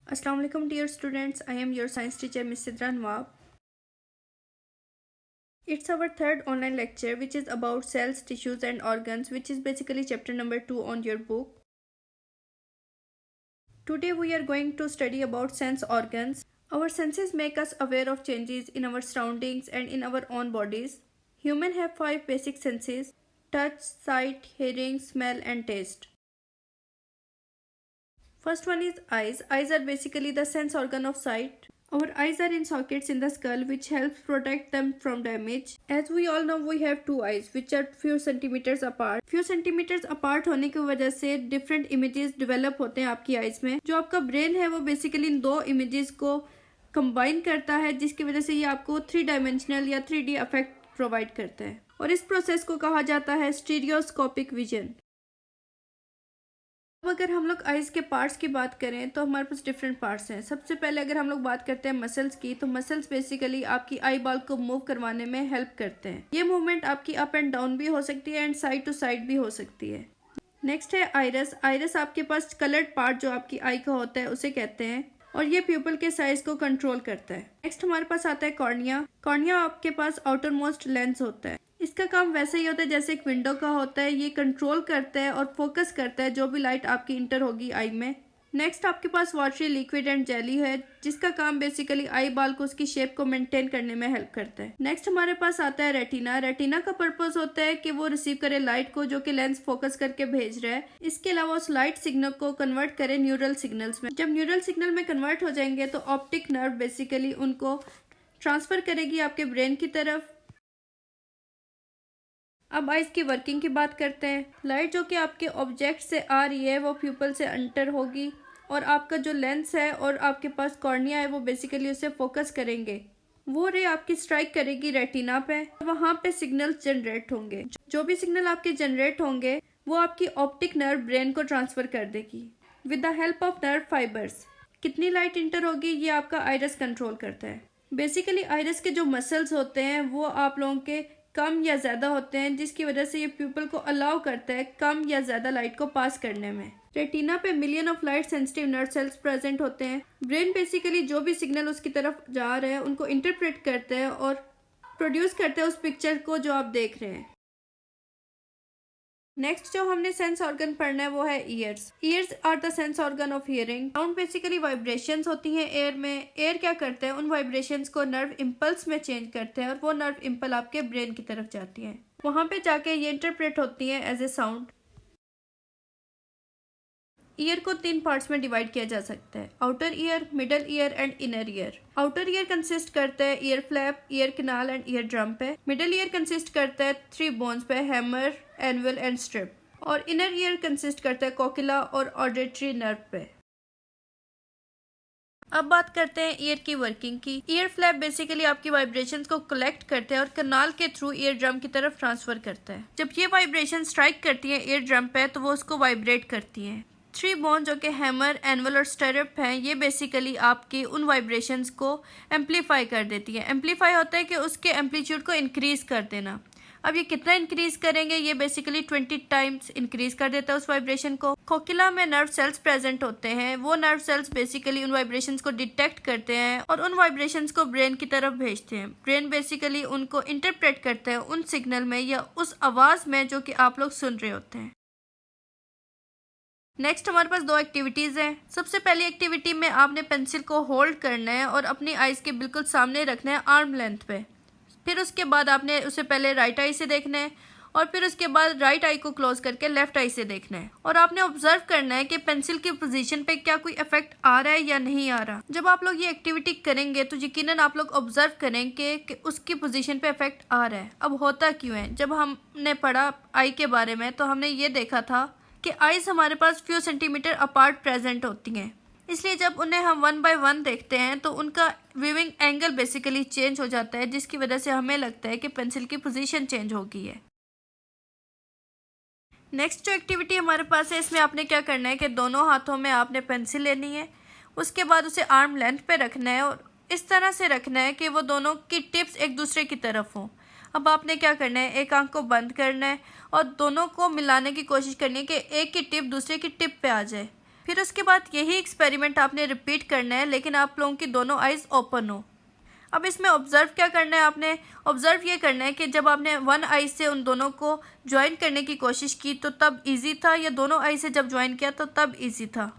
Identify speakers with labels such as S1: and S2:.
S1: Assalamu alaikum dear students, I am your science teacher Miss Sidra Nawab. It's our third online lecture which is about cells, tissues and organs, which is basically chapter number 2 on your book. Today we are going to study about sense organs. Our senses make us aware of changes in our surroundings and in our own bodies. Humans have 5 basic senses: touch, sight, hearing, smell and taste. First one is eyes. Eyes are basically the sense organ of sight. Our eyes are in sockets in the skull which helps protect them from damage. As we all know, we have two eyes which are few centimeters apart. Few centimeters apart होने की वजह से different images develop होते हैं आपकी eyes में. जो आपका brain है वो basically इन दो images को combine करता है, जिसकी वजह से ये आपको 3 dimensional या 3D effect provide करता है. और इस process को कहा जाता है stereoscopic vision. अब अगर हम लोग आइज़ के पार्ट्स की बात करें तो हमारे पास डिफरेंट पार्ट्स हैं. सबसे पहले अगर हम लोग बात करते हैं मसल्स की, तो मसल्स बेसिकली आपकी आई बॉल को मूव करवाने में हेल्प करते हैं. ये मूवमेंट आपकी अप एंड डाउन भी हो सकती है एंड साइड टू साइड भी हो सकती है. नेक्स्ट है आइरस. आइरस आपके पास कलर्ड पार्ट जो आपकी आई का होता है उसे कहते हैं, और ये प्यूपल के साइज को कंट्रोल करता है. नेक्स्ट हमारे पास आता है कॉर्निया. कॉर्निया आपके पास आउटर मोस्ट लेंस होता है. इसका काम वैसे ही होता है जैसे एक विंडो का होता है. ये कंट्रोल करता है और फोकस करता है जो भी लाइट आपकी इंटर होगी आई में. नेक्स्ट आपके पास वाटरी लिक्विड एंड जेली है, जिसका काम बेसिकली आई बॉल को उसकी शेप को मेंटेन करने में हेल्प करता है. नेक्स्ट हमारे पास आता है रेटिना. रेटिना का पर्पस होता है कि वो रिसीव करे लाइट को जो कि लेंस फोकस करके भेज रहा है. इसके अलावा उस लाइट सिग्नल को कन्वर्ट करे न्यूरल सिग्नल्स में. जब न्यूरल सिग्नल में कन्वर्ट हो जाएंगे तो ऑप्टिक नर्व बेसिकली उनको ट्रांसफर करेगी आपके ब्रेन की तरफ. अब आइज की वर्किंग की बात करते हैं. लाइट जो कि आपके ऑब्जेक्ट से आ रही है वो प्यूपल से एंटर होगी, और आपका जो लेंस है और आपके पास कॉर्निया है वो बेसिकली उसे फोकस करेंगे. वो रे आपकी स्ट्राइक करेगी रेटिना पे, वहां पे सिग्नल्स जनरेट होंगे. जो भी सिग्नल आपके जनरेट होंगे वो आपकी ऑप्टिक नर्व ब्रेन को ट्रांसफर कर देगी with the help of nerve fibres. कितनी लाइट इंटर होगी ये आपका आइरस कंट्रोल करता है. बेसिकली आइरस के जो मसल्स होते हैं वो आप लोगों के कम या ज़्यादा होते हैं, जिसकी वजह से ये प्यूपल को अलाउ करता है कम या ज़्यादा लाइट को पास करने में. रेटिना पे million of light sensitive nerve cells present होते हैं. ब्रेन बेसिकली जो भी सिग्नल उसकी तरफ जा रहे हैं उनको इंटरप्रेट करते हैं और प्रोड्यूस करते हैं उस पिक्चर को जो आप देख रहे हैं. नेक्स्ट जो हमने सेंस ऑर्गन पढ़ना है वो है ears. Ears are the sense organ of hearing. Sound basically vibrations होती हैं एयर में. एयर क्या करते हैं, उन वाइब्रेशंस को नर्व इम्पल्स में चेंज करते हैं और वो नर्व इम्पल आपके ब्रेन की तरफ जाती हैं. वहां पे जाके ये इंटरप्रेट होती हैं एज ए साउंड. ईयर को 3 पार्ट्स में डिवाइड किया जा सकता है: outer ear, middle ear and inner ear. Outer ear consist करता है year flap, ear canal and ear drum पे. मिडल ईयर कंसिस्ट करता है 3 बोन्स पे: हैमर, एनवल एंड स्ट्रिप. और इनर ईयर कंसिस्ट करता है कोकिला और ऑडिटरी नर्व पे. अब बात करते हैं ईयर की वर्किंग की. ईयर फ्लैप बेसिकली आपकी वाइब्रेशंस को कलेक्ट करते हैं और कैनाल के थ्रू ईयर ड्रम की तरफ ट्रांसफर करता है. जब ये वाइब्रेशन स्ट्राइक करती है ईयर ड्रम पे तो वो उसको वाइब्रेट करती है. 3 बोन जो कि हैमर, एनवल और स्टिरप हैं, ये बेसिकली आपकी उन वाइब्रेशंस को एम्पलीफाई कर देती है. एम्पलीफाई होता है कि उसके एम्पलीट्यूड को इंक्रीज कर देना. अब ये कितना इंक्रीज करेंगे, ये बेसिकली 20 टाइम्स इंक्रीज कर देता है उस वाइब्रेशन को. कोकिला में नर्व सेल्स प्रेजेंट होते हैं. वो नर्व सेल्स बेसिकली उन वाइब्रेशंस को डिटेक्ट करते हैं और उन वाइब्रेशंस को ब्रेन की तरफ भेजते हैं. ब्रेन बेसिकली उनको इंटरप्रेट करते हैं उन सिग्नल में या उस आवाज में जो कि आप लोग सुन रहे होते हैं. नेक्स्ट हमारे पास 2 एक्टिविटीज़ हैं. सबसे पहली एक्टिविटी में आपने पेंसिल को होल्ड करना है और अपनी आइज़ के बिल्कुल सामने रखना है आर्म लेंथ पे. फिर उसके बाद आपने उसे पहले राइट आई से देखना है और फिर उसके बाद राइट आई को क्लोज करके लेफ्ट आई से देखना है. और आपने ऑब्जर्व करना है कि पेंसिल की पोजीशन पे क्या कोई इफेक्ट आ रहा है या नहीं आ रहा. जब आप लोग ये एक्टिविटी करेंगे तो यकीनन आप लोग ऑब्जर्व करेंगे कि उसकी पोजीशन पे इफेक्ट आ रहा है. अब होता क्यों है, जब हमने पढ़ा आई के बारे में तो हमने ये देखा था कि आइज हमारे पास फ्यू सेंटीमीटर अपार्ट प्रेजेंट होती हैं. इसलिए जब उन्हें हम 1 बाय 1 देखते हैं तो उनका व्यूइंग एंगल बेसिकली चेंज हो जाता है, जिसकी वजह से हमें लगता है कि पेंसिल की पोजीशन चेंज हो गई है. नेक्स्ट जो एक्टिविटी हमारे पास है इसमें आपने क्या करना है कि दोनों हाथों में आपने पेंसिल लेनी है. उसके बाद उसे आर्म लेंथ पे रखना है और इस तरह से रखना है कि वो दोनों की टिप्स एक दूसरे की तरफ हों. अब आपने क्या करना है, एक आंख को बंद करना है और दोनों को मिलाने की कोशिश करनी है कि एक की टिप दूसरे की टिप पे आ जाए. फिर उसके बाद यही एक्सपेरिमेंट आपने रिपीट करना है, लेकिन आप लोगों की दोनों आइज़ ओपन हो। अब इसमें ऑब्ज़र्व क्या करना है, आपने ऑब्ज़र्व ये करना है कि जब आपने वन आई से उन दोनों को ज्वाइन करने की कोशिश की तो तब इजी था, या दोनों आई से जब ज्वाइन किया तो तब इजी था।